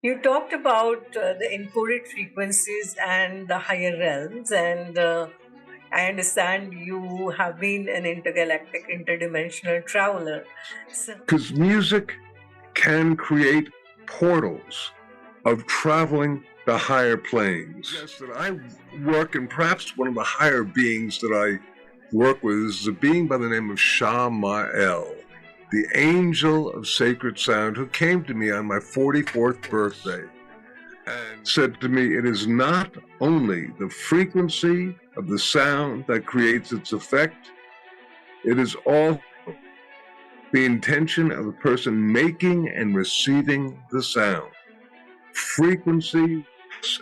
You talked about the encoded frequencies and the higher realms, and I understand you have been an intergalactic, interdimensional traveler. So, Because music can create portals of traveling the higher planes. Yes, that I work, and perhaps one of the higher beings that I work with is a being by the name of Shamael, the angel of sacred sound, who came to me on my 44th birthday and said to me, it is not only the frequency of the sound that creates its effect, it is all the intention of the person making and receiving the sound. Frequency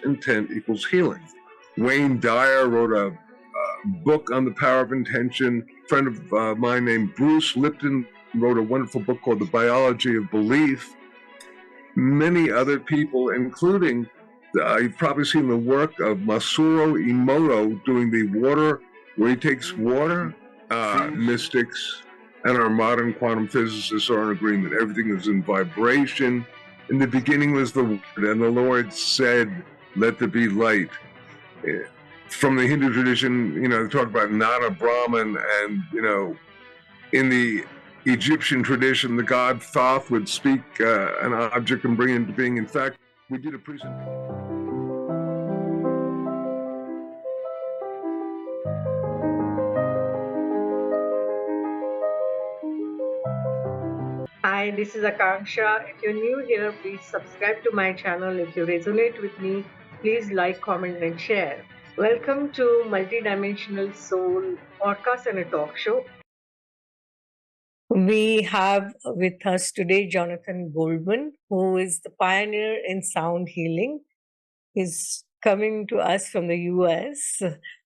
intent equals healing. Wayne Dyer wrote a book on the power of intention. A friend of mine named Bruce Lipton wrote a wonderful book called The Biology of Belief. Many other people, including, you've probably seen the work of Masaru Emoto doing the water, where he takes water. Mystics and our modern quantum physicists are in agreement. Everything is in vibration. In the beginning was the Word, and the Lord said, let there be light. From the Hindu tradition, they talk about Nada Brahman, and, in the Egyptian tradition, the god Thoth would speak an object and bring it into being. In fact, we did a presentation. hi, this is Akanksshaa. If you're new here, please subscribe to my channel. If you resonate with me, please like, comment, and share. Welcome to Multidimensional Soul Podcast and a Talk Show. We have with us today Jonathan Goldman, who is the pioneer in sound healing. He's coming to us from the US.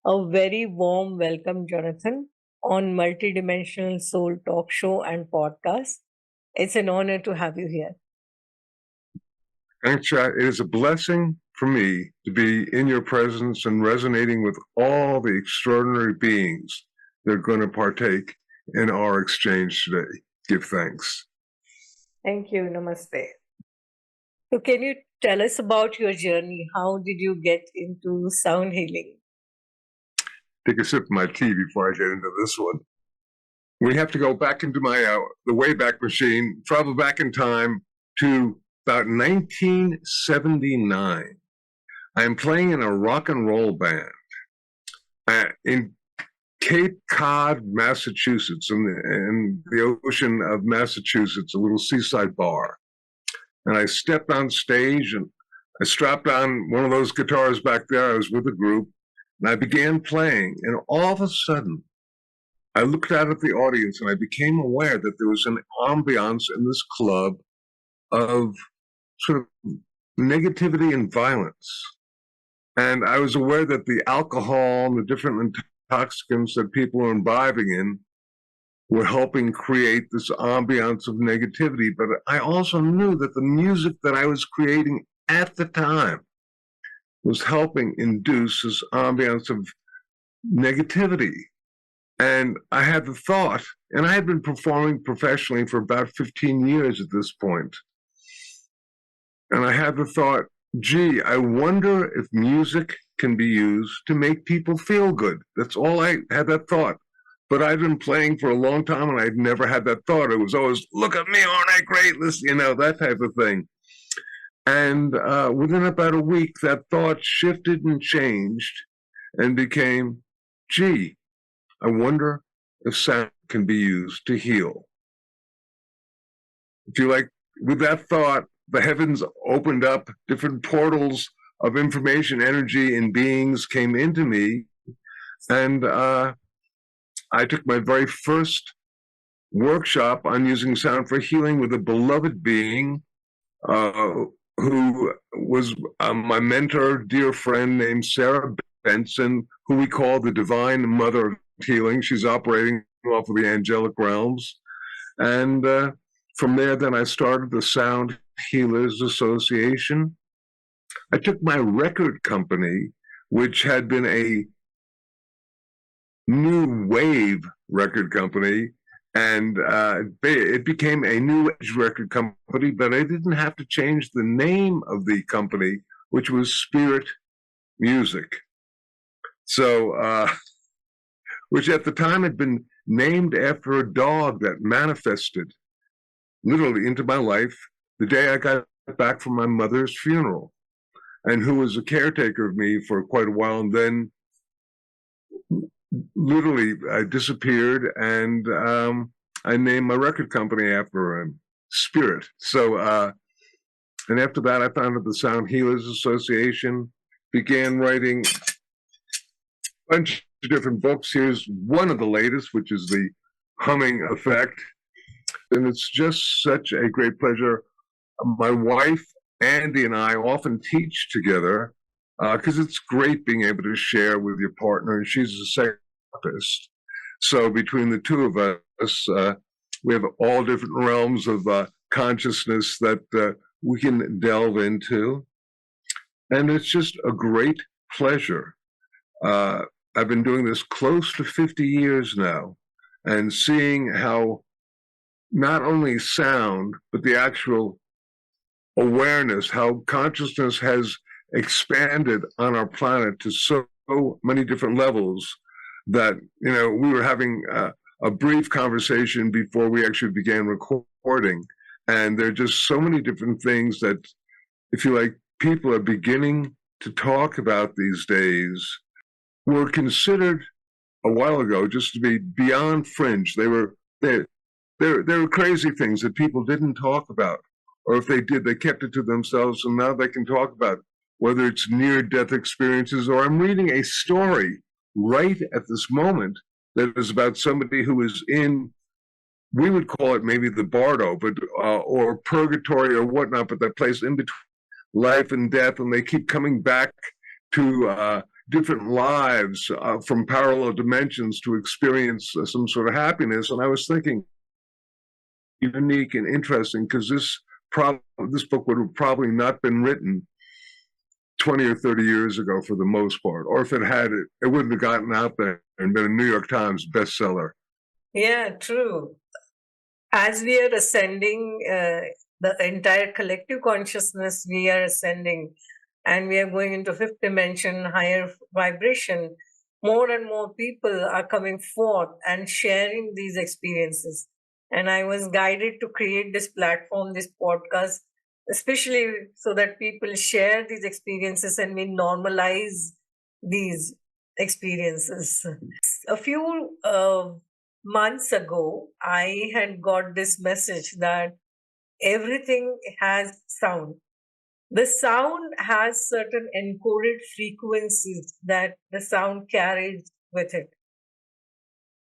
A very warm welcome, Jonathan, on Multidimensional Soul Talk Show and Podcast. It's an honor to have you here. Akanksshaa, it is a blessing for me to be in your presence and resonating with all the extraordinary beings that are going to partake in our exchange today. Give thanks. Thank you. Namaste. So, can you tell us about your journey? How did you get into sound healing? Take a sip of my tea before I get into this one. We have to go back into my the Wayback Machine, travel back in time to about 1979. I am playing in a rock and roll band in Cape Cod, Massachusetts, in the ocean of Massachusetts, a little seaside bar. And I stepped on stage and I strapped on one of those guitars back there. I was with a group and I began playing. And all of a sudden, I looked out at the audience and I became aware that there was an ambiance in this club of sort of negativity and violence. And I was aware that the alcohol and the different intoxicants that people are imbibing in were helping create this ambiance of negativity. But I also knew that the music that I was creating at the time was helping induce this ambiance of negativity. And I had the thought, and I had been performing professionally for about 15 years at this point. And I had the thought, gee, I wonder if music can be used to make people feel good. That's all I had, that thought. But I'd been playing for a long time and I'd never had that thought. It was always, look at me, aren't I great? Listen, that type of thing. And within about a week, that thought shifted and changed and became, gee, I wonder if sound can be used to heal. If you like, with that thought, the heavens opened up, different portals of information, energy, and beings came into me. And I took my very first workshop on using sound for healing with a beloved being who was my mentor, dear friend named Sarah Benson, who we call the Divine Mother of Healing. She's operating off of the angelic realms. And from there, then I started the Sound Healers Association. I took my record company, which had been a new wave record company, And it became a new age record company, but I didn't have to change the name of the company, which was Spirit Music. So, which at the time had been named after a dog that manifested literally into my life the day I got back from my mother's funeral, and who was a caretaker of me for quite a while, and then literally disappeared, and I named my record company after him, Spirit. So, and after that, I founded the Sound Healers Association, began writing a bunch of different books. Here's one of the latest, which is The Humming Effect. And it's just such a great pleasure. My wife, Andy, and I often teach together because it's great being able to share with your partner. And she's a therapist. So between the two of us, we have all different realms of consciousness that we can delve into. And it's just a great pleasure. I've been doing this close to 50 years now, and seeing how not only sound, but the actual awareness, how consciousness has expanded on our planet to so many different levels that, you know, we were having a brief conversation before we actually began recording. And there are just so many different things that, if you like, people are beginning to talk about these days, were considered a while ago just to be beyond fringe. They were crazy things that people didn't talk about, or if they did, they kept it to themselves. And now they can talk about it, whether it's near-death experiences, or I'm reading a story right at this moment that is about somebody who is in, we would call it maybe the bardo, but or purgatory or whatnot, but that place in between life and death, and they keep coming back to different lives from parallel dimensions to experience some sort of happiness. And I was thinking, unique and interesting, because this book would have probably not been written 20 or 30 years ago for the most part, or if it had, it wouldn't have gotten out there and been a New York Times bestseller. Yeah, true. As we are ascending, the entire collective consciousness, we are ascending, and we are going into fifth dimension, higher vibration. More and more people are coming forth and sharing these experiences. And I was guided to create this platform, this podcast, especially so that people share these experiences and we normalize these experiences. A few months ago, I had got this message that everything has sound. The sound has certain encoded frequencies that the sound carries with it.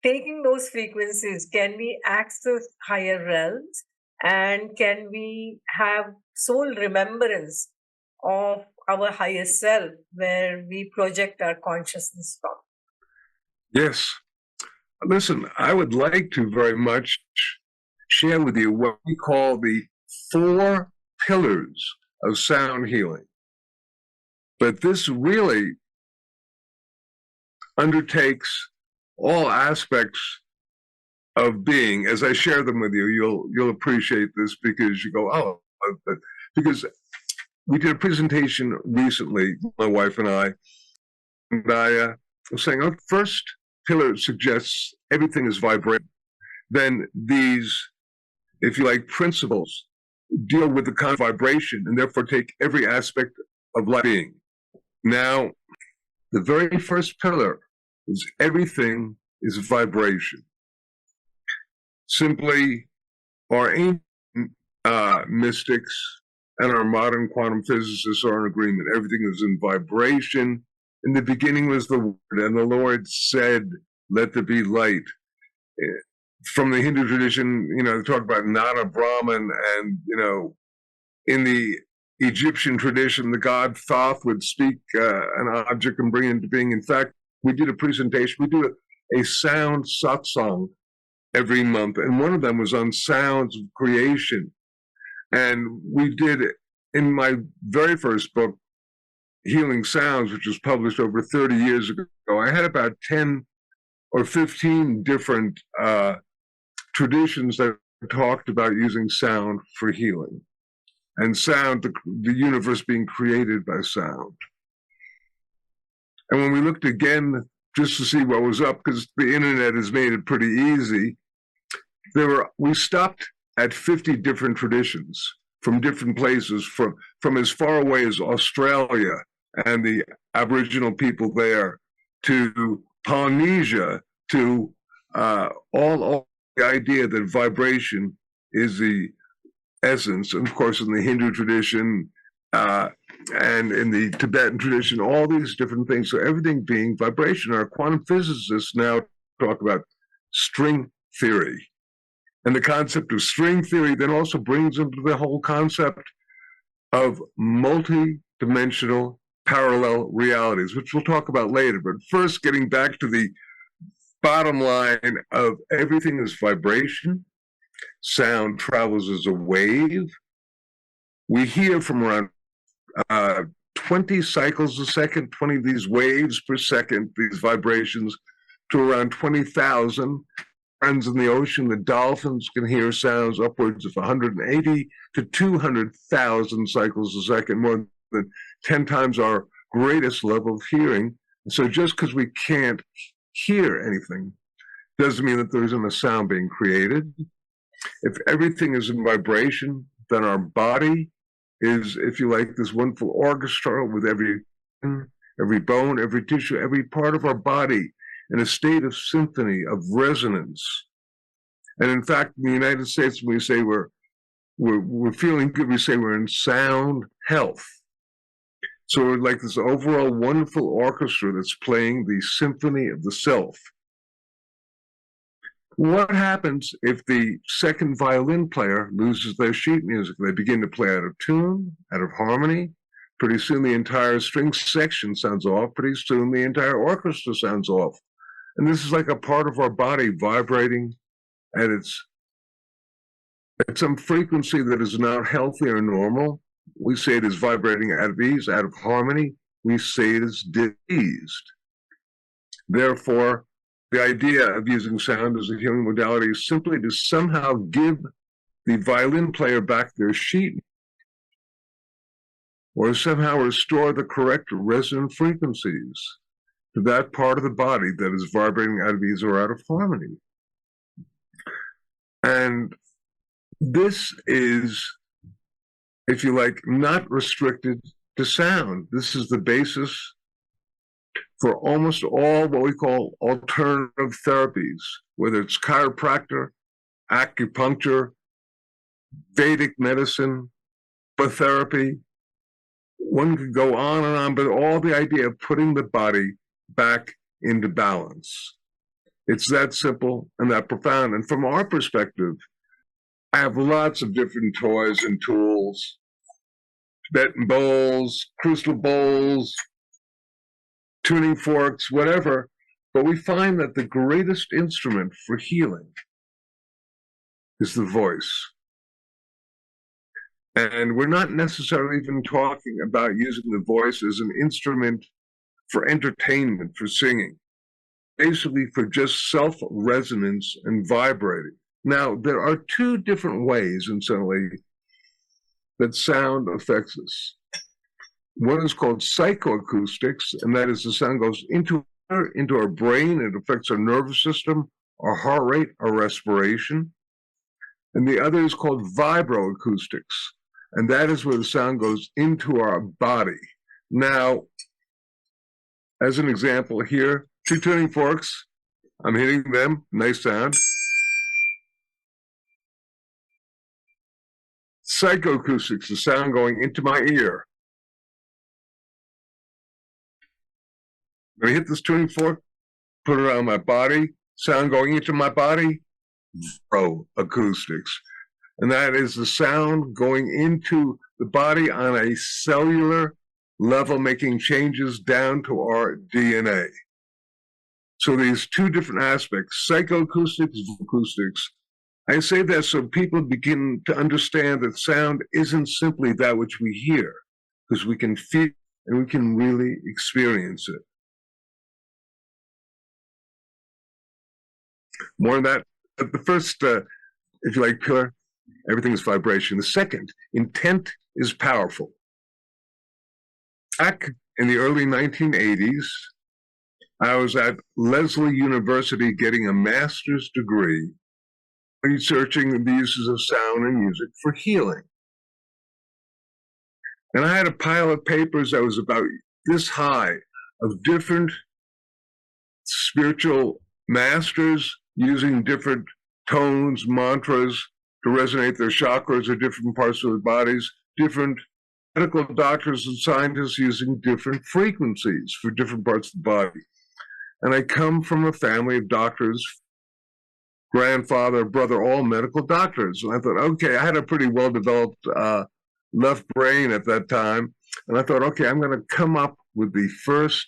Taking those frequencies, can we access higher realms, and can we have soul remembrance of our higher self where we project our consciousness from? Yes. Listen, I would like to very much share with you what we call the 4 pillars of sound healing. But this really undertakes all aspects of being. As I share them with you, you'll appreciate this, because you go, oh, because we did a presentation recently, my wife and I was saying, oh, first pillar suggests everything is vibrating. Then these, if you like, principles deal with the kind of vibration, and therefore take every aspect of life being. Now, the very first pillar is everything is vibration. Simply, our ancient mystics and our modern quantum physicists are in agreement. Everything is in vibration. In the beginning was the Word, and the Lord said, let there be light. From the Hindu tradition, you know, they talk about Nana Brahman, and, you know, in the Egyptian tradition, the god Thoth would speak an object and bring it into being. In fact, we did a presentation, we do a sound satsang every month, and one of them was on sounds of creation. And we did, in my very first book, Healing Sounds, which was published over 30 years ago, I had about 10 or 15 different traditions that talked about using sound for healing, and sound, the universe being created by sound. And when we looked again, just to see what was up, because the internet has made it pretty easy, we stopped at 50 different traditions from different places, from as far away as Australia and the Aboriginal people there, to Polynesia, to all the idea that vibration is the essence. And of course, in the Hindu tradition and in the Tibetan tradition, all these different things. So everything being vibration. Our quantum physicists now talk about string theory. And the concept of string theory then also brings into the whole concept of multidimensional parallel realities, which we'll talk about later. But first, getting back to the bottom line of everything is vibration. Sound travels as a wave. We hear from around 20 cycles a second, 20 of these waves per second, these vibrations, to around 20,000. Friends in the ocean, the dolphins can hear sounds upwards of 180 to 200,000 cycles a second, more than 10 times our greatest level of hearing. So just because we can't hear anything doesn't mean that there isn't a sound being created. If everything is in vibration, then our body is, if you like, this wonderful orchestra with every bone, every tissue, every part of our body in a state of symphony, of resonance. And in fact, in the United States, when we say we're feeling good, we say we're in sound health. So we're like this overall wonderful orchestra that's playing the symphony of the self. What happens if the second violin player loses their sheet music? They begin to play out of tune, out of harmony. Pretty soon the entire string section sounds off. Pretty soon the entire orchestra sounds off. And this is like a part of our body vibrating at some frequency that is not healthy or normal. We say it is vibrating out of ease, out of harmony. We say it is diseased. Therefore, the idea of using sound as a healing modality is simply to somehow give the violin player back their sheet, or somehow restore the correct resonant frequencies to that part of the body that is vibrating out of ease or out of harmony. And this is, if you like, not restricted to sound. This is the basis for almost all what we call alternative therapies, whether it's chiropractor, acupuncture, Vedic medicine, therapy. One could go on, but all the idea of putting the body back into balance. It's that simple and that profound. And from our perspective, I have lots of different toys and tools, Tibetan bowls, crystal bowls, tuning forks, whatever. But we find that the greatest instrument for healing is the voice. And we're not necessarily even talking about using the voice as an instrument for entertainment, for singing, basically for just self-resonance and vibrating. Now, there are two different ways, incidentally, that sound affects us. One is called psychoacoustics, and that is the sound goes into our brain. It affects our nervous system, our heart rate, our respiration. And the other is called vibroacoustics, and that is where the sound goes into our body. Now, as an example here, two tuning forks, I'm hitting them, nice sound. Psychoacoustics, the sound going into my ear. When I hit this tuning fork, put it on my body, sound going into my body, vibroacoustics. And that is the sound going into the body on a cellular level, making changes down to our DNA. So these two different aspects, psychoacoustics, acoustics. I say that so people begin to understand that sound isn't simply that which we hear, because we can feel and we can really experience it. More on that the first, if you like, pillar, everything is vibration. The second, intent is powerful. Back in the early 1980s, I was at Lesley University getting a master's degree, researching the uses of sound and music for healing. And I had a pile of papers that was about this high of different spiritual masters using different tones, mantras to resonate their chakras or different parts of their bodies, different medical doctors and scientists using different frequencies for different parts of the body. And I come from a family of doctors, grandfather, brother, all medical doctors. And I thought, okay, I had a pretty well-developed left brain at that time. And I thought, okay, I'm going to come up with the first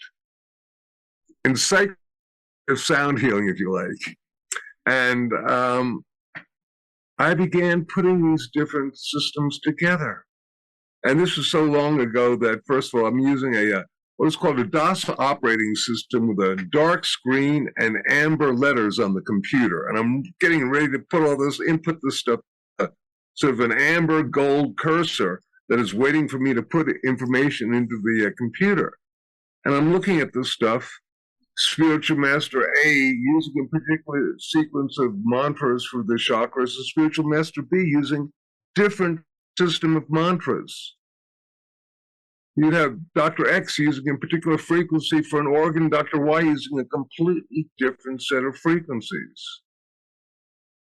encyclopedia of sound healing, if you like. And I began putting these different systems together. And this was so long ago that, first of all, I'm using what is called a DOS operating system with a dark screen and amber letters on the computer. And I'm getting ready to put all this, input this stuff, sort of an amber gold cursor that is waiting for me to put information into the computer. And I'm looking at this stuff, Spiritual Master A using a particular sequence of mantras for the chakras, and Spiritual Master B using different system of mantras. You'd have Dr. X using a particular frequency for an organ, Dr. Y using a completely different set of frequencies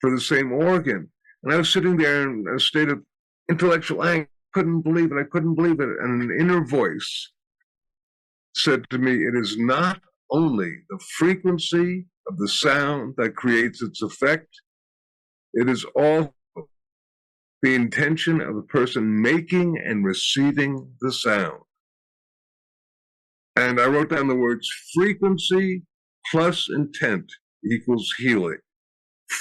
for the same organ. And I was sitting there in a state of intellectual anger. I couldn't believe it. And an inner voice said to me, it is not only the frequency of the sound that creates its effect, it is all the intention of the person making and receiving the sound. And I wrote down the words, frequency plus intent equals healing.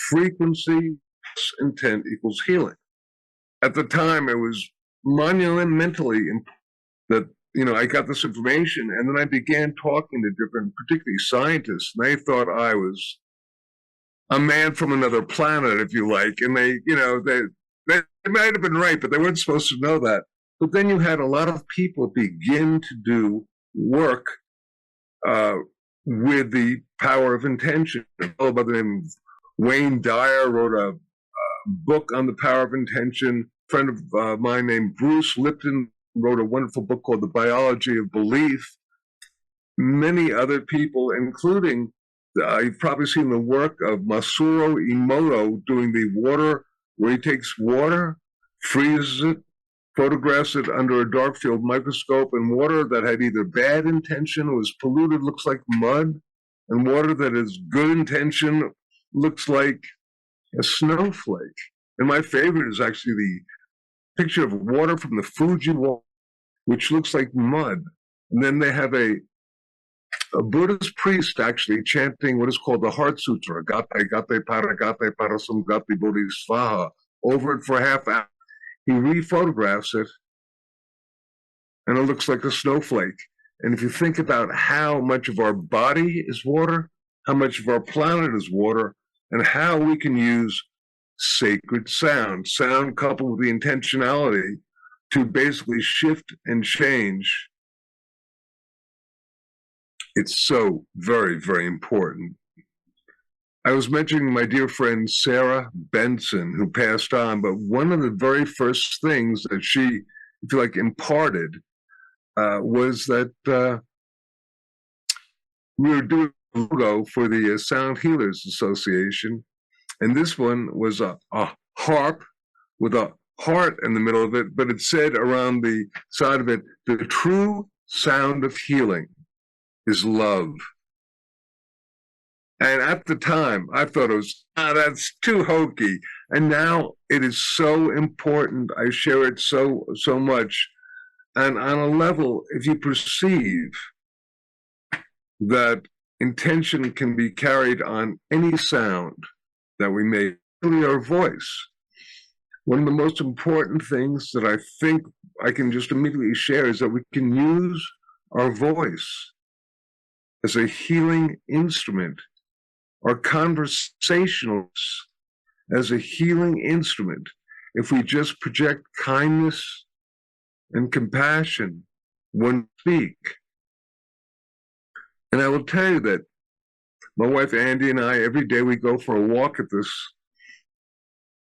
Frequency plus intent equals healing. At the time, it was monumentally important that, I got this information, and then I began talking to different, particularly scientists, and they thought I was a man from another planet, if you like, and they might have been right, but they weren't supposed to know that. But then you had a lot of people begin to do work with the power of intention. A fellow by the name of Wayne Dyer wrote a book on the power of intention. A friend of mine named Bruce Lipton wrote a wonderful book called The Biology of Belief. Many other people, including, you've probably seen the work of Masaru Emoto doing the water, where he takes water, freezes it, photographs it under a dark field microscope, and water that had either bad intention or was polluted looks like mud, and water that is good intention looks like a snowflake. And my favorite is actually the picture of water from the Fuji wall, which looks like mud. And then they have a Buddhist priest actually chanting what is called the Heart Sutra, Gate, Gate, Parasam, Gate, Bodhisvaha, over it for a half hour. He rephotographs it, and it looks like a snowflake. And if you think about how much of our body is water, how much of our planet is water, and how we can use sacred sound coupled with the intentionality to basically shift and change, it's so very, very important. I was mentioning my dear friend Sarah Benson, who passed on, but one of the very first things that she, if you like, imparted was that we were doing a logo for the Sound Healers Association, and this one was a harp with a heart in the middle of it, but it said around the side of it, the true sound of healing is love. And at the time, I thought it was, that's too hokey. And now it is so important. I share it so much. And on a level, if you perceive that intention can be carried on any sound that we make, really our voice. One of the most important things that I think I can just immediately share is that we can use our voice as a healing instrument. are conversationalists as a healing instrument if we just project kindness and compassion when we speak. And I will tell you that my wife Andy and I, every day we go for a walk at this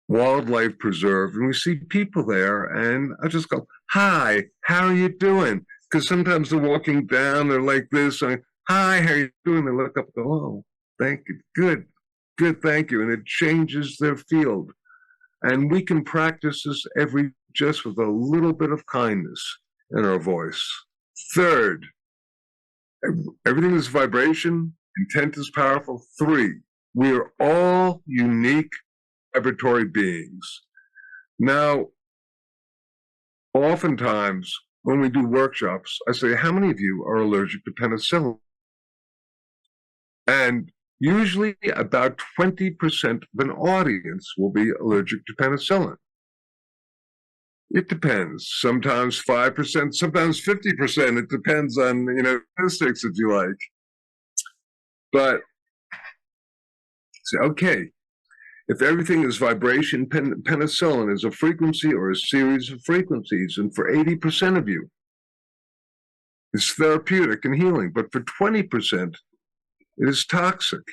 wildlife preserve, and we see people there, and I just go, "Hi, how are you doing?" Because sometimes they're walking down, they're like this, and "Hi, how are you doing?" They look up and go, "Oh, thank you, good, thank you," and it changes their field. And we can practice this just with a little bit of kindness in our voice. Third, everything is vibration, intent is powerful. 3, we are all unique vibratory beings. Now, oftentimes when we do workshops, I say, how many of you are allergic to penicillin? And usually about 20% of an audience will be allergic to penicillin. It depends. Sometimes 5%, sometimes 50%. It depends on, statistics, if you like. But say, okay, if everything is vibration, penicillin is a frequency or a series of frequencies. And for 80% of you, it's therapeutic and healing. But for 20%, it is toxic.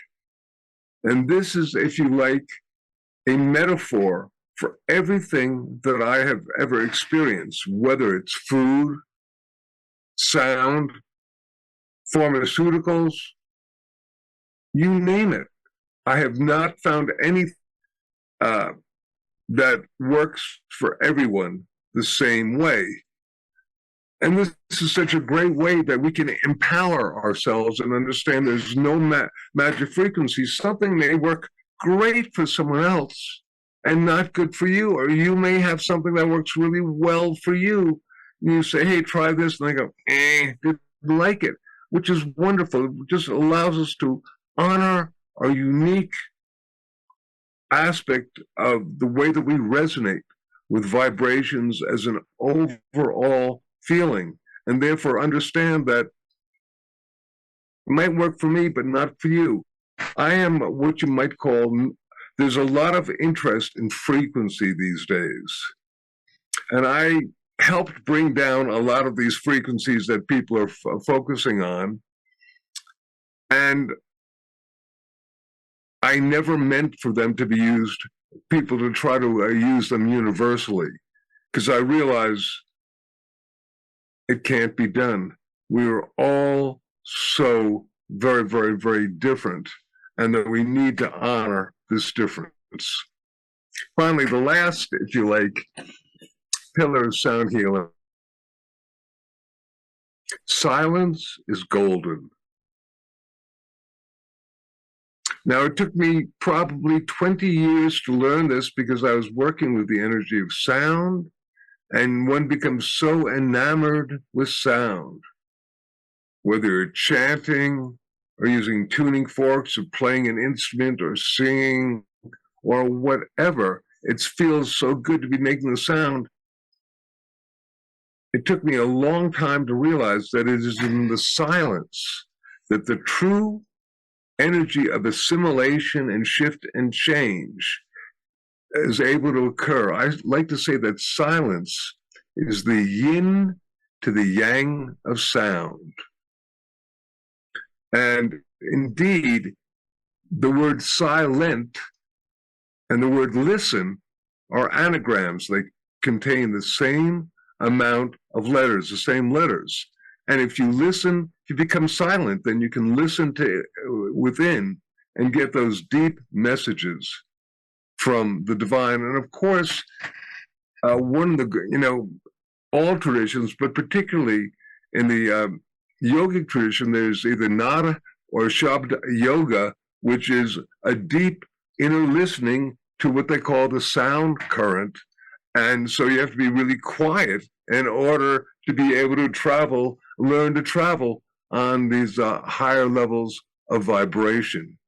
And this is, if you like, a metaphor for everything that I have ever experienced, whether it's food, sound, pharmaceuticals, you name it. I have not found anything that works for everyone the same way. And this is such a great way that we can empower ourselves and understand there's no magic frequency. Something may work great for someone else and not good for you, or you may have something that works really well for you. And you say, hey, try this, and they go, didn't like it, which is wonderful. It just allows us to honor our unique aspect of the way that we resonate with vibrations as an overall feeling, and therefore understand that it might work for me, but not for you. I am what you might call, there's a lot of interest in frequency these days. And I helped bring down a lot of these frequencies that people are focusing on. And I never meant for them to be used, people to try to use them universally, because I realize it can't be done. We are all so very, very, very different, and that we need to honor this difference. Finally, the last, if you like, pillar of sound healing. Silence is golden. Now, it took me probably 20 years to learn this because I was working with the energy of sound, and one becomes so enamored with sound, whether you're chanting or using tuning forks or playing an instrument or singing or whatever. It feels so good to be making the sound. It took me a long time to realize that it is in the silence that the true energy of assimilation and shift and change is able to occur. I like to say that silence is the yin to the yang of sound. And indeed, the word silent and the word listen are anagrams. They contain the same amount of letters, the same letters. And if you listen, if you become silent, then you can listen to within and get those deep messages from the divine. And of course, one of the, all traditions, but particularly in the yogic tradition, there's either nada or shabda yoga, which is a deep inner listening to what they call the sound current. And so you have to be really quiet in order to be able to learn to travel on these higher levels of vibration.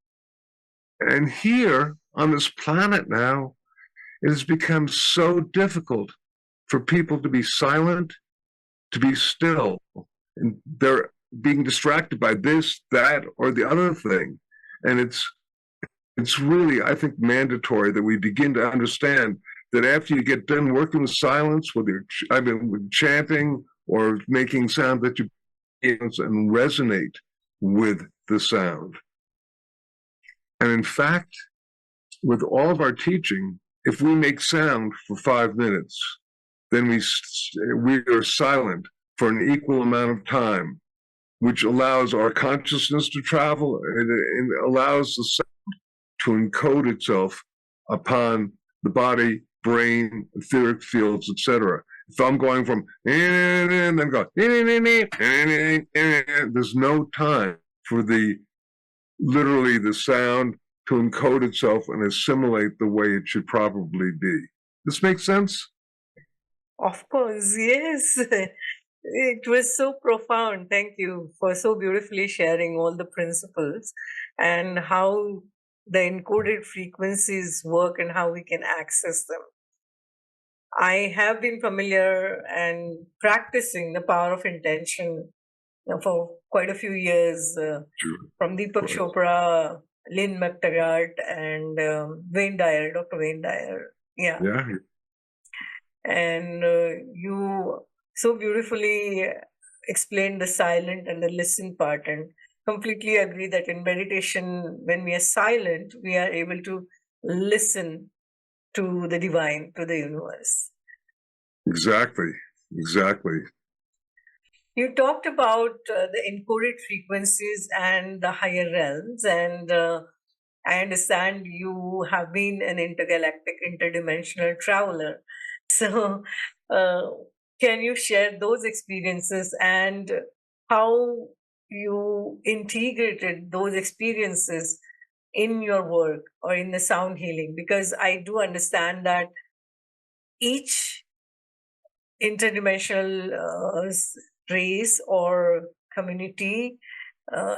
And here on this planet now, it has become so difficult for people to be silent, to be still. And they're being distracted by this, that, or the other thing. And it's it's really, I think, mandatory that we begin to understand that after you get done working with silence, whether with chanting or making sound, that you and resonate with the sound. And in fact, with all of our teaching, if we make sound for 5 minutes, then we are silent for an equal amount of time, which allows our consciousness to travel and allows the sound to encode itself upon the body, brain, etheric fields, etc. If I'm going from and then go, there's no time for literally the sound to encode itself and assimilate the way it should probably be. This makes sense? Of course, yes. It was so profound. Thank you for so beautifully sharing all the principles and how the encoded frequencies work and how we can access them. I have been familiar and practicing the power of intention for quite a few years, from Deepak Chopra, Lynn McTaggart, and Wayne Dyer, Dr. Wayne Dyer. Yeah. And you so beautifully explained the silent and the listen part, and completely agree that in meditation, when we are silent, we are able to listen to the divine, to the universe. Exactly. You talked about the encoded frequencies and the higher realms, and I understand you have been an intergalactic, interdimensional traveler. So, can you share those experiences and how you integrated those experiences in your work or in the sound healing? Because I do understand that each interdimensional race or community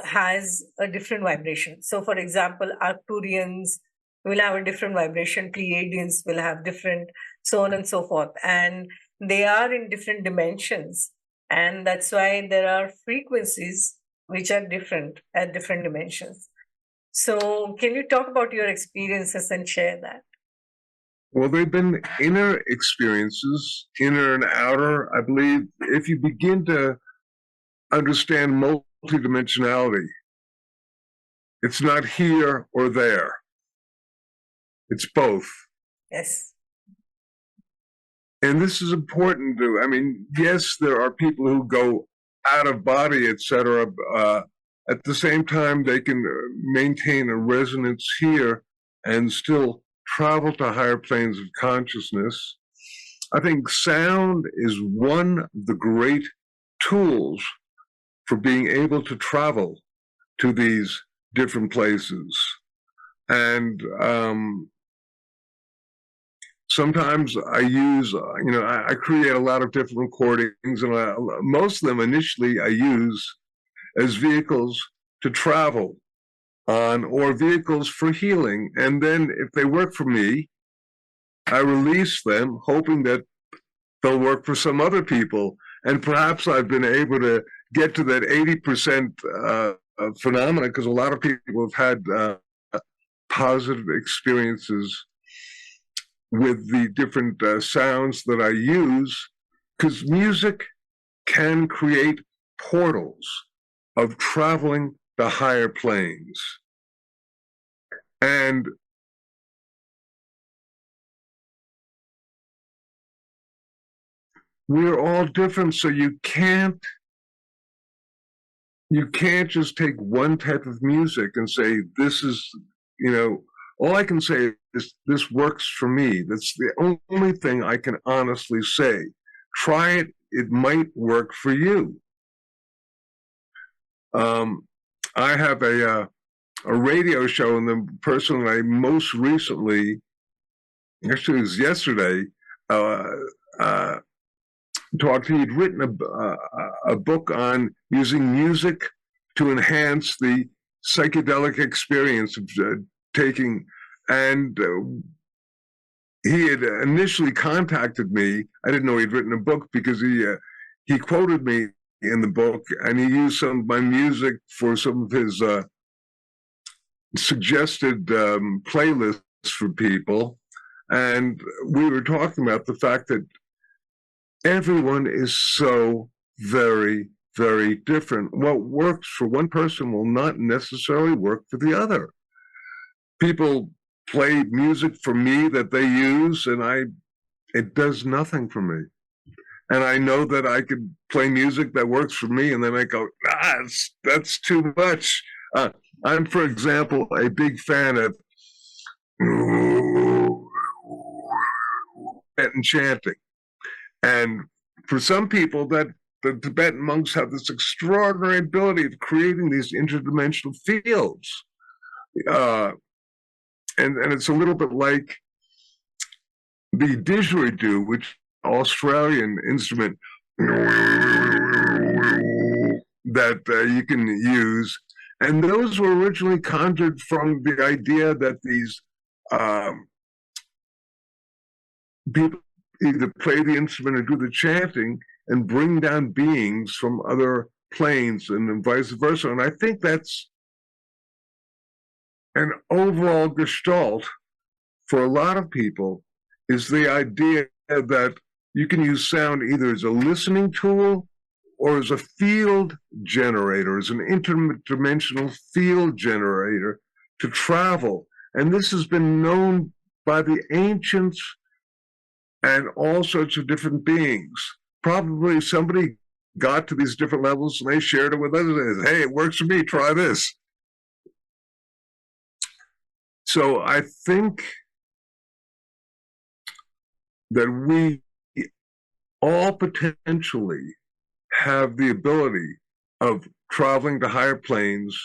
has a different vibration. So, for example, Arcturians will have a different vibration, Pleiadians will have different, so on and so forth. And they are in different dimensions. And that's why there are frequencies which are different at different dimensions. So, can you talk about your experiences and share that? Well, they've been inner experiences, inner and outer. I believe if you begin to understand multidimensionality, it's not here or there. It's both. Yes. And this is important to, yes, there are people who go out of body, etc. At the same time, they can maintain a resonance here and still travel to higher planes of consciousness. I think sound is one of the great tools for being able to travel to these different places. And sometimes I use, I create a lot of different recordings, and most of them initially I use as vehicles to travel on or vehicles for healing. And then if they work for me, I release them, hoping that they'll work for some other people. And perhaps I've been able to get to that 80% phenomena, because a lot of people have had positive experiences with the different sounds that I use, because music can create portals of traveling to higher planes. And we're all different, so you can't just take one type of music and say, this is, all I can say is this works for me. That's the only thing I can honestly say. Try it. It might work for you. I have a radio show, and the person I most recently, actually it was yesterday, talked to. He'd written a book on using music to enhance the psychedelic experience of taking, and he had initially contacted me. I didn't know he'd written a book because he quoted me in the book, and he used some of my music for some of his suggested playlists for people, and we were talking about the fact that everyone is so very, very different. What works for one person will not necessarily work for the other. People play music for me that they use, and it does nothing for me. And I know that I could play music that works for me, and then I go, that's too much. I'm, for example, a big fan of Tibetan chanting. And for some people, that the Tibetan monks have this extraordinary ability of creating these interdimensional fields. And it's a little bit like the didgeridoo, which Australian instrument that you can use. And those were originally conjured from the idea that these people either play the instrument or do the chanting and bring down beings from other planes, and vice versa. And I think that's an overall gestalt for a lot of people, is the idea that you can use sound either as a listening tool or as a field generator, as an interdimensional field generator to travel. And this has been known by the ancients and all sorts of different beings. Probably somebody got to these different levels and they shared it with others. Hey, it works for me, try this. So I think that we all potentially have the ability of traveling to higher planes.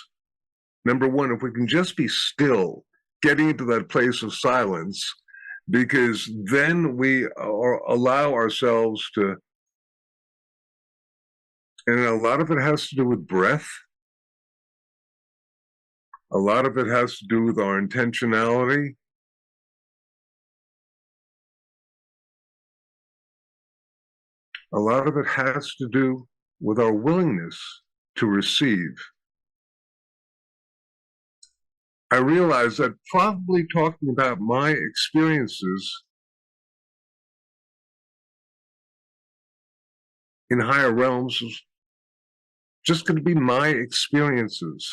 Number one, if we can just be still, getting into that place of silence, because then we allow ourselves to, and a lot of it has to do with breath. A lot of it has to do with our intentionality. A lot of it has to do with our willingness to receive. I realize that probably talking about my experiences in higher realms is just going to be my experiences.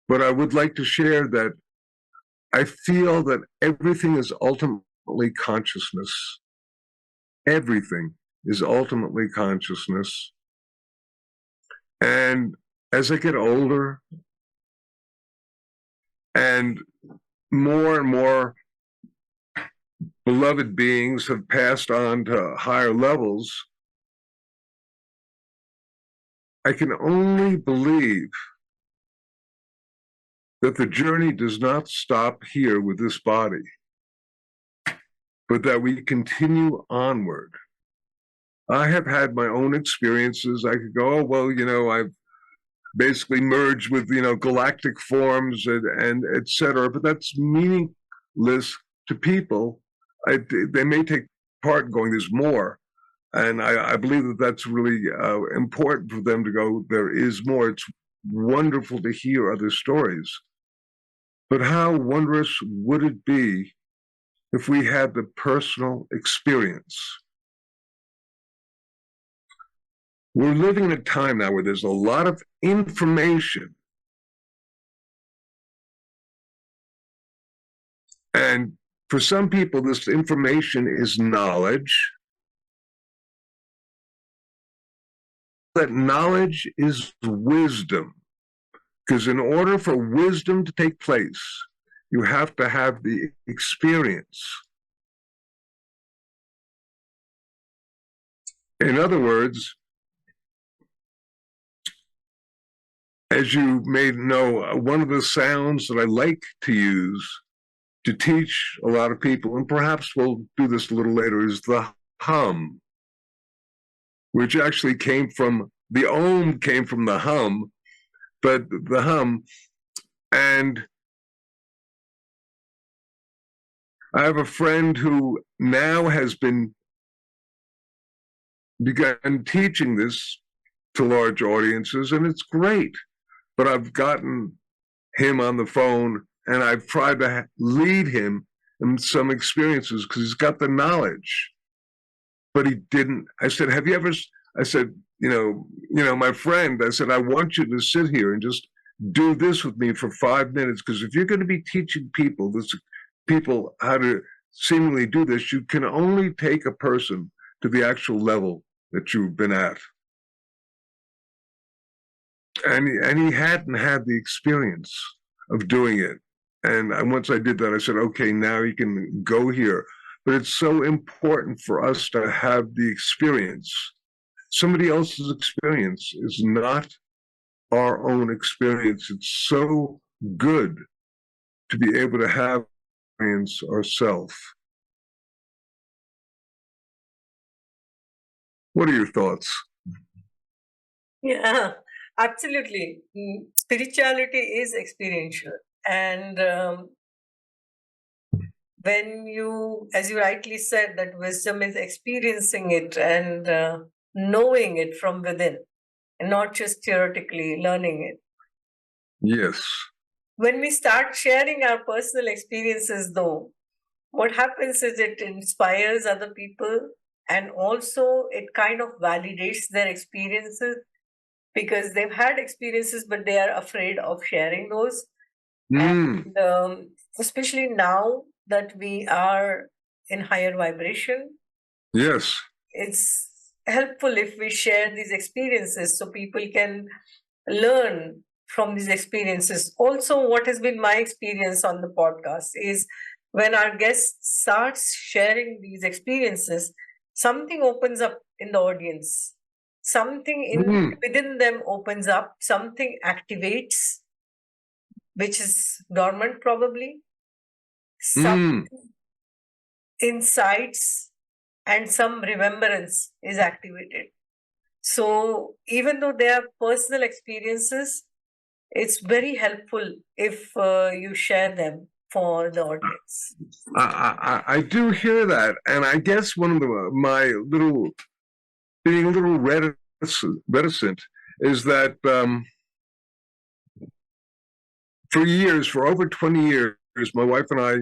But I would like to share that I feel that everything is ultimately consciousness. Everything is ultimately consciousness. And as I get older and more beloved beings have passed on to higher levels, I can only believe that the journey does not stop here with this body, but that we continue onward. I have had my own experiences. I could go, oh, well, I've basically merged with, galactic forms and et cetera, but that's meaningless to people. They may take part in going, there's more. And I believe that that's really important for them to go, there is more. It's wonderful to hear other stories. But how wondrous would it be if we had the personal experience? We're living in a time now where there's a lot of information. And for some people, this information is knowledge. That knowledge is wisdom. Because in order for wisdom to take place, you have to have the experience. In other words, as you may know, one of the sounds that I like to use to teach a lot of people, and perhaps we'll do this a little later, is the hum, which actually came from, the Om came from the hum, but the hum. And I have a friend who now has begun teaching this to large audiences, and it's great. But I've gotten him on the phone and I've tried to lead him in some experiences because he's got the knowledge, but he didn't. I said, have you ever, I said, my friend, I said, I want you to sit here and just do this with me for 5 minutes, because if you're going to be teaching people how to seemingly do this, you can only take a person to the actual level that you've been at. And he hadn't had the experience of doing it. And once I did that, I said, okay, now you can go here. But it's so important for us to have the experience. Somebody else's experience is not our own experience. It's so good to be able to have experience ourselves. What are your thoughts? Yeah, absolutely. Spirituality is experiential. And when you, as you rightly said, that wisdom is experiencing it and knowing it from within, and not just theoretically learning it. Yes. When we start sharing our personal experiences, though, what happens is it inspires other people, and also it kind of validates their experiences, because they've had experiences, but they are afraid of sharing those. And especially now that we are in higher vibration, yes, it's helpful if we share these experiences so people can learn from these experiences. Also, what has been my experience on the podcast is when our guest starts sharing these experiences, something opens up in the audience. Something within them opens up, something activates, which is dormant probably. Some insights and some remembrance is activated. So even though they are personal experiences, it's very helpful if you share them for the audience. I do hear that, and I guess one of being a little reticent is that for over 20 years, my wife and I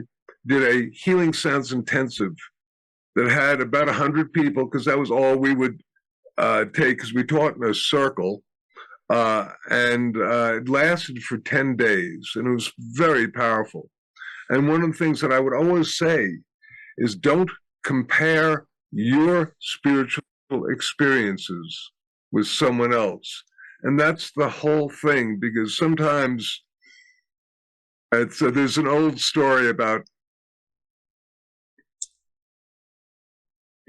did a healing sounds intensive that had about 100 people, because that was all we would take, because we taught in a circle. And it lasted for 10 days, and it was very powerful. And one of the things that I would always say is, don't compare your spiritual experiences with someone else. And that's the whole thing, because sometimes there's an old story about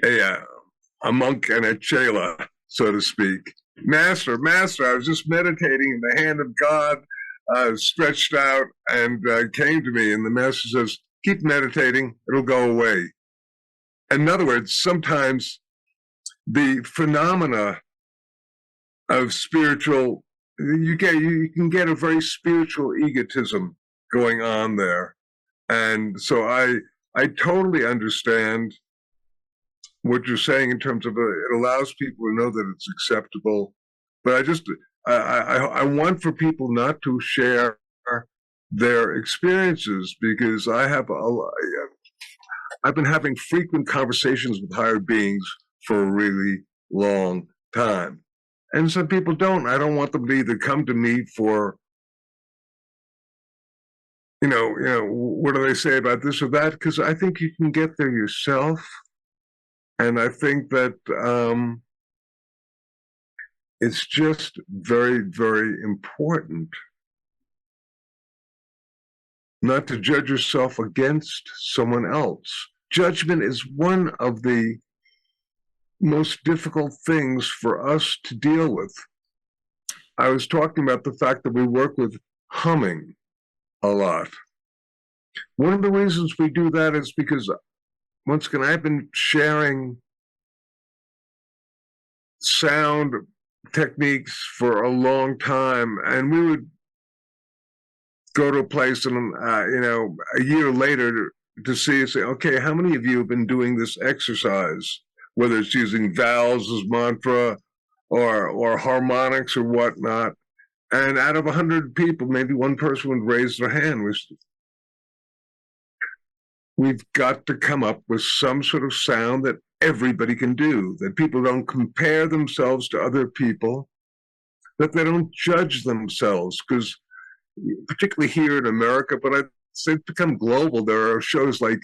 a monk and a chela, so to speak. Master, I was just meditating, and the hand of God stretched out and came to me. And the master says, keep meditating, it'll go away. In other words, sometimes the phenomena of spiritual, you can get a very spiritual egotism going on there. And so I totally understand what you're saying in terms of it allows people to know that it's acceptable. But I want for people not to share their experiences, because I've been having frequent conversations with higher beings for a really long time. And some people don't. I don't want them to either come to me for, what do they say about this or that? Because I think you can get there yourself. And I think that it's just very, very important not to judge yourself against someone else. Judgment is one of the most difficult things for us to deal with. I was talking about the fact that we work with humming a lot. One of the reasons we do that is because, once again, I've been sharing sound techniques for a long time, and we would go to a place and, a year later to see, say, okay, how many of you have been doing this exercise, whether it's using vowels as mantra or harmonics or whatnot. And out of 100 people, maybe one person would raise their hand. we've got to come up with some sort of sound that everybody can do, that people don't compare themselves to other people, that they don't judge themselves, because particularly here in America, but I'd say it's become global. There are shows like,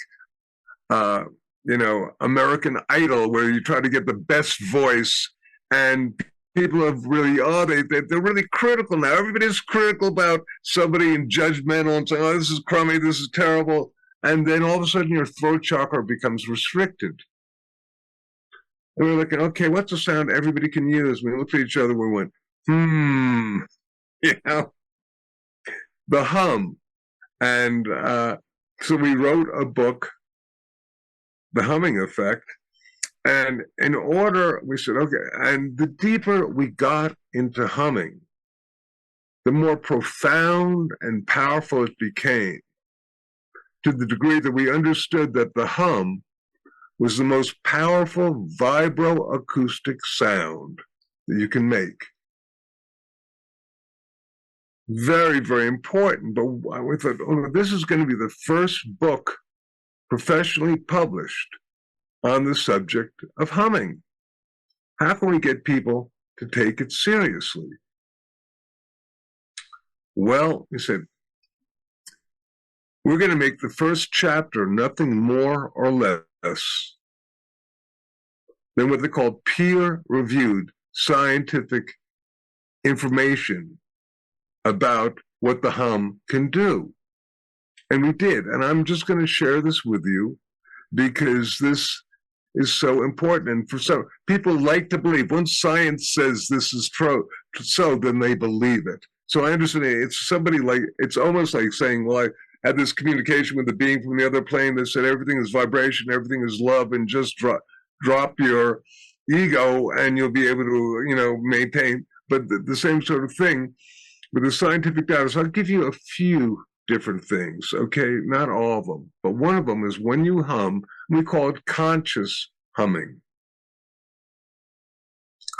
American Idol, where you try to get the best voice, and people have really, they're really critical now. Everybody's critical about somebody and judgmental and saying, oh, this is crummy, this is terrible. And then all of a sudden your throat chakra becomes restricted. And we're looking, okay, what's a sound everybody can use? We looked at each other, we went, the hum. And so we wrote a book, The Humming Effect. And in order, we said, okay, and the deeper we got into humming, the more profound and powerful it became, to the degree that we understood that the hum was the most powerful vibroacoustic sound that you can make. Very, very important. But we thought, oh, this is going to be the first book professionally published on the subject of humming. How can we get people to take it seriously? Well, we said, we're going to make the first chapter nothing more or less than what they call peer-reviewed scientific information about what the hum can do. And we did. And I'm just going to share this with you because this is so important. And for some people like to believe, once science says this is true, so then they believe it. So I understand it's somebody like, it's almost like saying, well, I had this communication with the being from the other plane that said everything is vibration, everything is love, and just drop your ego and you'll be able to, maintain. But the same sort of thing with the scientific data. So I'll give you a few different things, okay? Not all of them, but one of them is when you hum, we call it conscious humming.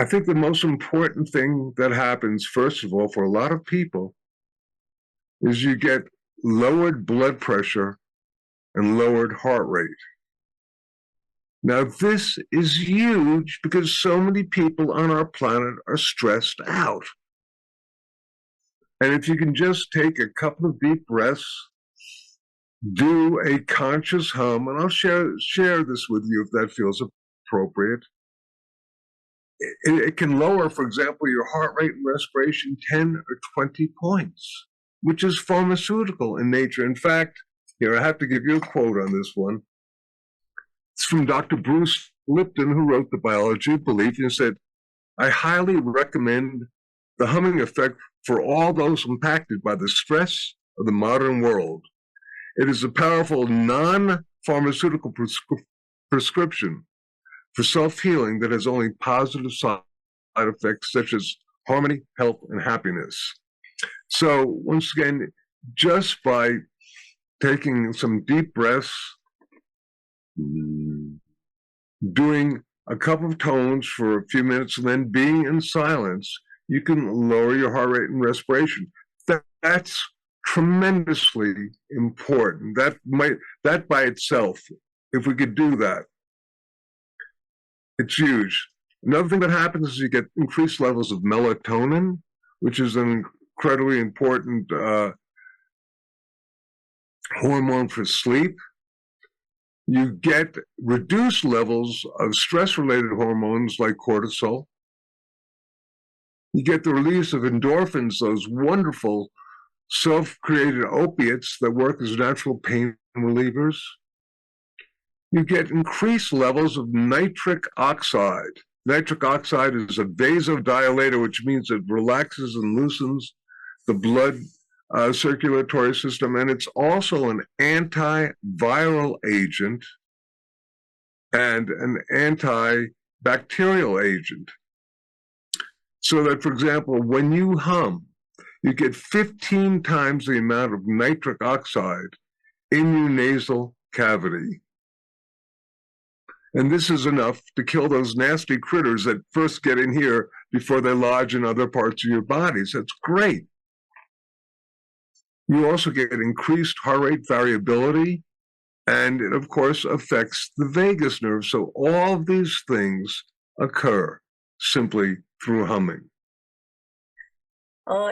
I think the most important thing that happens, first of all, for a lot of people, is you get lowered blood pressure and lowered heart rate. Now, this is huge because so many people on our planet are stressed out. And if you can just take a couple of deep breaths, do a conscious hum, and I'll share this with you if that feels appropriate. It can lower, for example, your heart rate and respiration 10 or 20 points, which is pharmaceutical in nature. In fact, here, I have to give you a quote on this one. It's from Dr. Bruce Lipton, who wrote The Biology of Belief, and said, I highly recommend the humming effect for all those impacted by the stress of the modern world. It is a powerful non-pharmaceutical prescription for self-healing that has only positive side effects such as harmony, health, and happiness. So once again, just by taking some deep breaths, doing a couple of tones for a few minutes, and then being in silence, you can lower your heart rate and respiration. That's tremendously important. That by itself, if we could do that, it's huge. Another thing that happens is you get increased levels of melatonin, which is an incredibly important hormone for sleep. You get reduced levels of stress-related hormones like cortisol. You get the release of endorphins, those wonderful self-created opiates that work as natural pain relievers. You get increased levels of nitric oxide. Nitric oxide is a vasodilator, which means it relaxes and loosens the blood circulatory system, and it's also an antiviral agent and an antibacterial agent. So that, for example, when you hum, you get 15 times the amount of nitric oxide in your nasal cavity. And this is enough to kill those nasty critters that first get in here before they lodge in other parts of your bodies. That's great. You also get increased heart rate variability And it, of course, affects the vagus nerve. So all of these things occur simply through humming.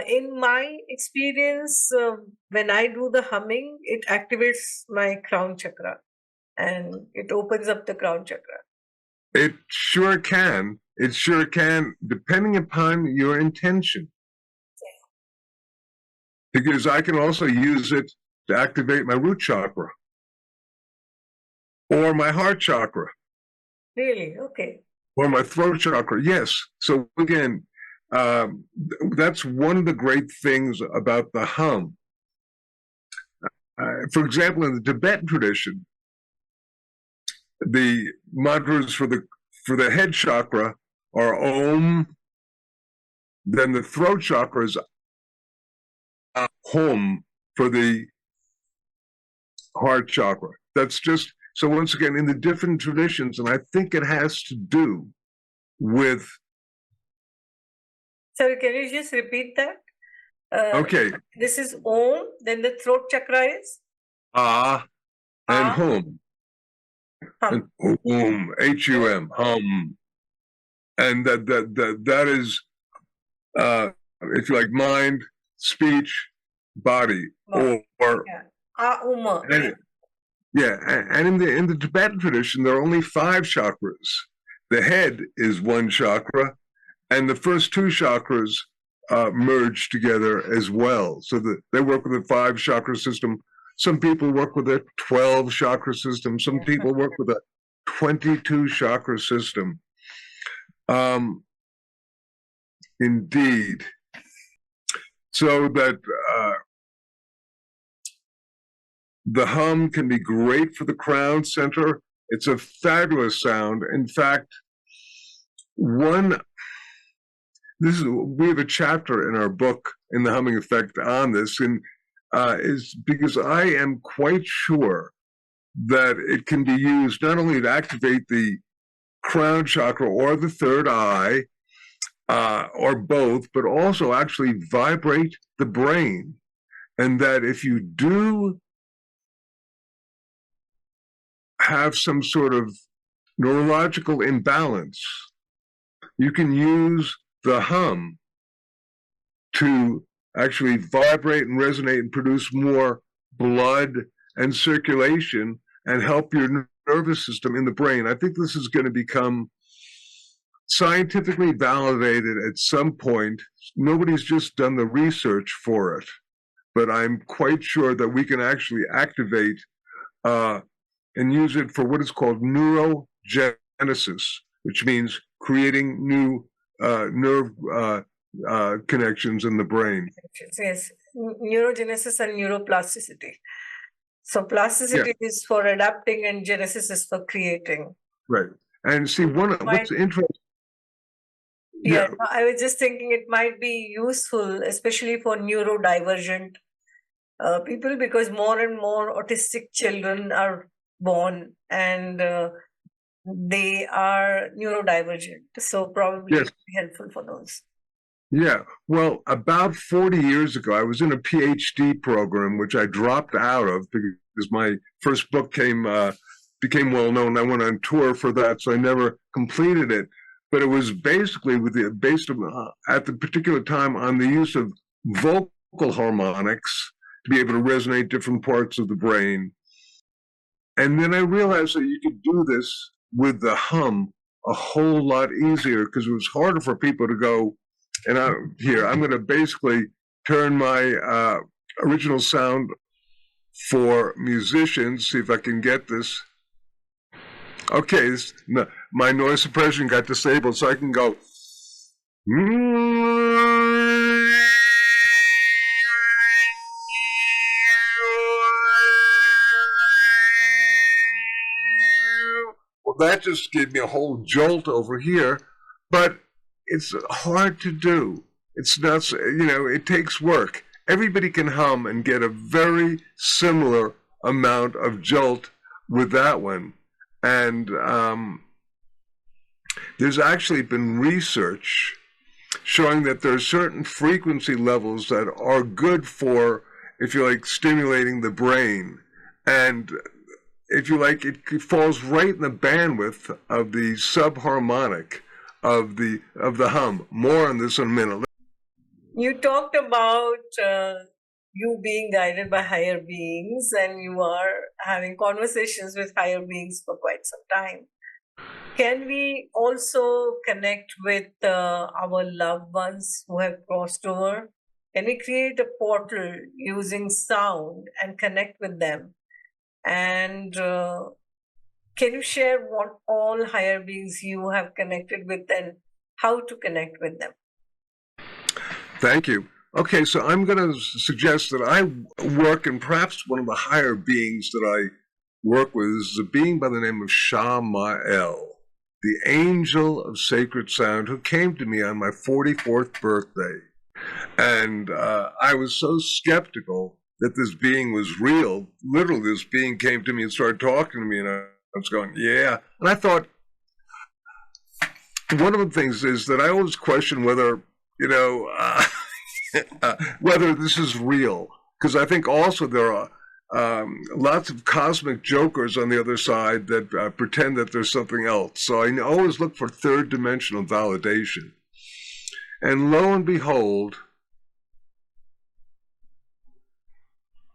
In my experience, when I do the humming, it activates my crown chakra and it opens up the crown chakra. It sure can. It sure can, depending upon your intention. Because I can also use it to activate my root chakra or my heart chakra. Really? Okay. Or my throat chakra, yes. So again, that's one of the great things about the hum. For example, in the Tibetan tradition, the mantras for the head chakra are Om. Then the throat chakra is Hum for the heart chakra. That's just, so once again, in the different traditions, and I think it has to do with... Sorry, can you just repeat that? Okay. This is Om, then the throat chakra is? Ah and Hum. Hum. And Hum, H-U-M, Hum. And that is, if you like, mind, speech, body, or yeah. Uma. And in the Tibetan tradition, there are only 5 chakras. The head is one chakra, and the first 2 chakras merge together as well. So that they work with a 5 chakra system. Some people work with a 12 chakra system. Some people work with a 22 chakra system. Indeed. So that the hum can be great for the crown center. It's a fabulous sound. In fact, we have a chapter in our book, in the Humming Effect, on this, and is because I am quite sure that it can be used not only to activate the crown chakra or the third eye, or both, but also actually vibrate the brain. And that if you do have some sort of neurological imbalance, you can use the hum to actually vibrate and resonate and produce more blood and circulation and help your nervous system in the brain. I think this is going to become scientifically validated at some point. Nobody's just done the research for it, but I'm quite sure that we can actually activate and use it for what is called neurogenesis, which means creating new nerve connections in the brain. Yes, neurogenesis and neuroplasticity. So plasticity is for adapting and genesis is for creating. Right. And see, what's interesting. Yeah, I was just thinking it might be useful, especially for neurodivergent people, because more and more autistic children are born and they are neurodivergent. So probably it would be helpful for those. Yeah. Well, about 40 years ago, I was in a PhD program, which I dropped out of because my first book became well known. I went on tour for that, so I never completed it. But it was basically based at the particular time on the use of vocal harmonics to be able to resonate different parts of the brain. And then I realized that you could do this with the hum a whole lot easier because it was harder for people to go. And I'm going to basically turn my original sound for musicians, see if I can get this. Okay, my noise suppression got disabled, so I can go. Well, that just gave me a whole jolt over here, but it's hard to do. It's not, it takes work. Everybody can hum and get a very similar amount of jolt with that one. And there's actually been research showing that there are certain frequency levels that are good for, if you like, stimulating the brain. And if you like, it falls right in the bandwidth of the subharmonic of the hum. More on this in a minute. You talked about you being guided by higher beings, and you are having conversations with higher beings for quite some time. Can we also connect with our loved ones who have crossed over? Can we create a portal using sound and connect with them? And can you share what all higher beings you have connected with and how to connect with them? Thank you. Okay, so I'm going to suggest that I work, and perhaps one of the higher beings that I work with is a being by the name of Shamael, the angel of sacred sound, who came to me on my 44th birthday. And I was so skeptical that this being was real. Literally, this being came to me and started talking to me, and I was going, yeah. And I thought, one of the things is that I always question whether, whether this is real. Because I think also there are lots of cosmic jokers on the other side that pretend that there's something else. So I always look for third dimensional validation. And lo and behold,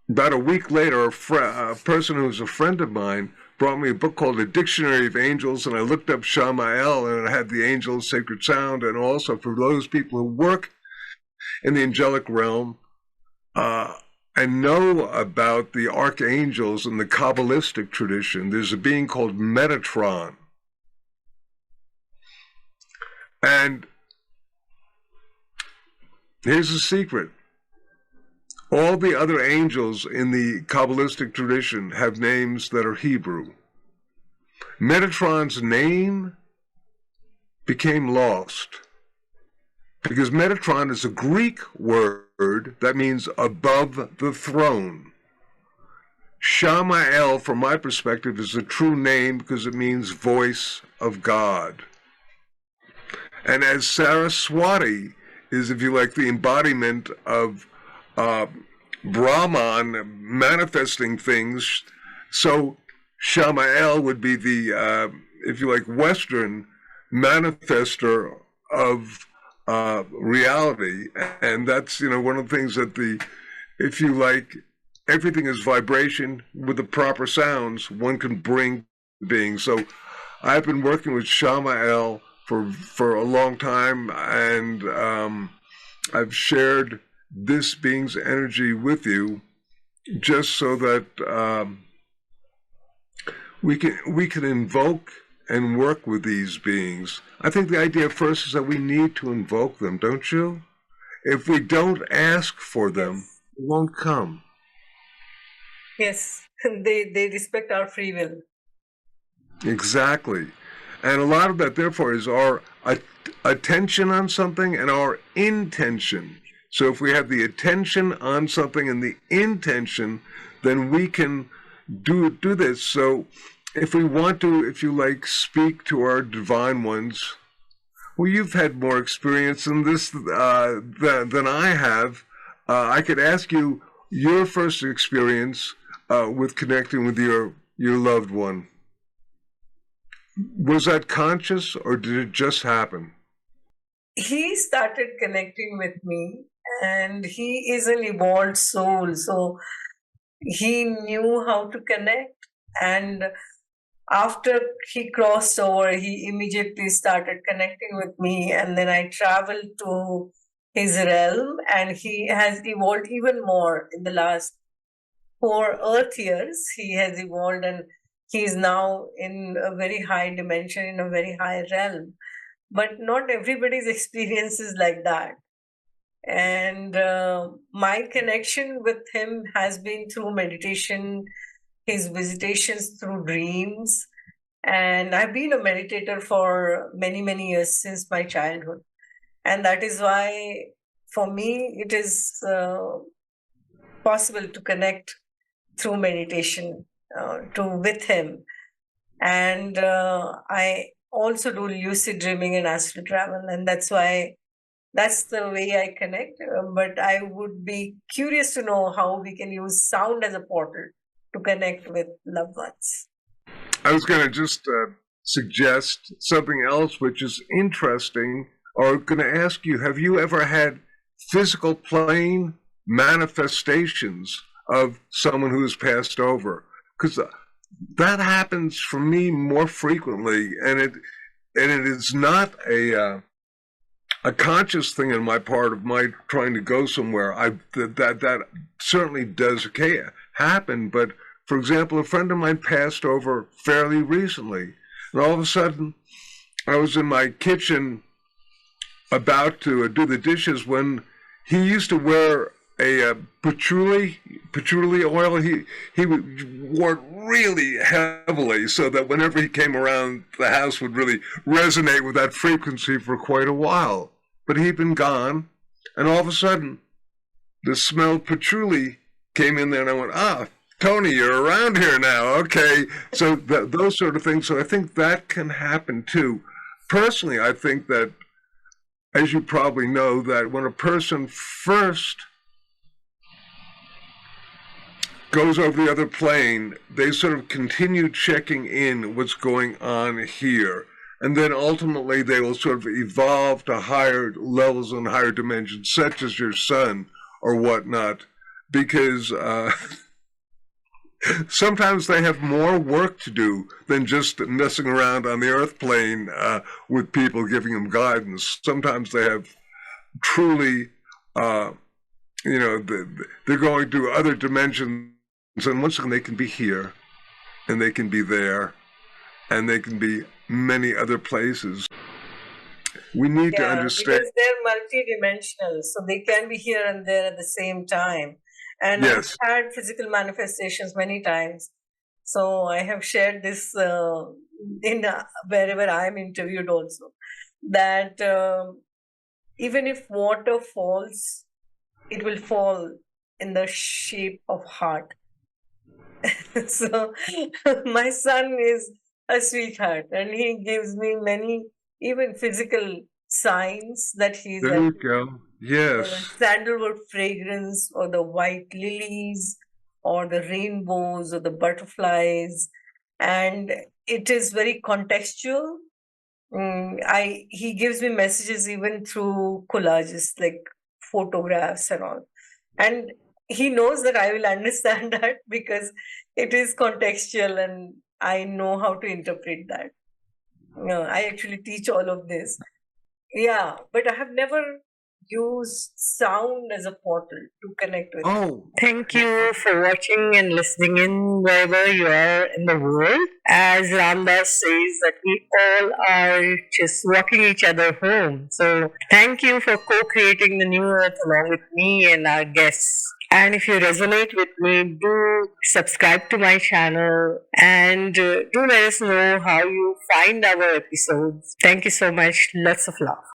about a week later, a person who was a friend of mine brought me a book called A Dictionary of Angels, and I looked up Shamael, and it had the angel sacred sound, and also for those people who work in the angelic realm and know about the archangels in the Kabbalistic tradition, there's a being called Metatron. And here's the secret. All the other angels in the Kabbalistic tradition have names that are Hebrew. Metatron's name became lost because Metatron is a Greek word that means above the throne. Shamael, from my perspective, is a true name because it means voice of God. And as Saraswati is, if you like, the embodiment of Brahman manifesting things, so Shamael would be the, if you like, Western manifester of reality. And that's, one of the things that if you like, everything is vibration with the proper sounds, one can bring being. So I've been working with Shamael for a long time, and I've shared this being's energy with you just so that we can invoke and work with these beings. I think the idea first is that we need to invoke them, don't you? If we don't ask for them, they won't come. Yes, they respect our free will. Exactly. And a lot of that, therefore, is our attention on something and our intention. So if we have the attention on something and the intention, then we can do this. So if we want to, if you like, speak to our divine ones, well, you've had more experience in this than I have. I could ask you your first experience with connecting with your loved one. Was that conscious, or did it just happen? He started connecting with me, and he is an evolved soul, so he knew how to connect. And after he crossed over, he immediately started connecting with me, and then I traveled to his realm, and he has evolved even more in the last 4 Earth years. He has evolved, and he is now in a very high dimension, in a very high realm. But not everybody's experience is like that. And my connection with him has been through meditation, his visitations through dreams. And I've been a meditator for many, many years since my childhood. And that is why, for me, it is possible to connect through meditation with him. And I also do lucid dreaming and astral travel, and that's the way I connect. But I would be curious to know how we can use sound as a portal to connect with loved ones. I was going to just suggest something else which is interesting, or going to ask you, have you ever had physical plane manifestations of someone who has passed over? Because that happens for me more frequently, and it is not a conscious thing on my part of my trying to go somewhere. That certainly does happen, but for example, a friend of mine passed over fairly recently, and all of a sudden, I was in my kitchen about to do the dishes when he used to wear a patchouli oil. He wore it really heavily, so that whenever he came around, the house would really resonate with that frequency for quite a while. But he'd been gone, and all of a sudden, the smell of patchouli came in there, and I went, Tony, you're around here now. Okay. So those sort of things. So I think that can happen too. Personally, I think that, as you probably know, that when a person first goes over the other plane, they sort of continue checking in what's going on here. And then ultimately they will sort of evolve to higher levels and higher dimensions, such as your son or whatnot, because sometimes they have more work to do than just messing around on the earth plane with people giving them guidance. Sometimes they have truly, they're going to other dimensions, and once again, they can be here, and they can be there, and they can be many other places. We need to understand. Because they're multidimensional, so they can be here and there at the same time. And yes. I've had physical manifestations many times. So I have shared this in wherever I'm interviewed also, that even if water falls, it will fall in the shape of heart. So my son is a sweetheart, and he gives me many even physical signs that he's there you go. Yes. Sandalwood fragrance, or the white lilies, or the rainbows, or the butterflies, and it is very contextual. He gives me messages even through collages, like photographs and all, and he knows that I will understand that because it is contextual and I know how to interpret that. I actually teach all of this. Yeah, but I have never used sound as a portal to connect with. Thank you for watching and listening in wherever you are in the world. As Ramdas says, that we all are just walking each other home. So thank you for co-creating the new earth along with me and our guests. And if you resonate with me, do subscribe to my channel and do let us know how you find our episodes. Thank you so much. Lots of love.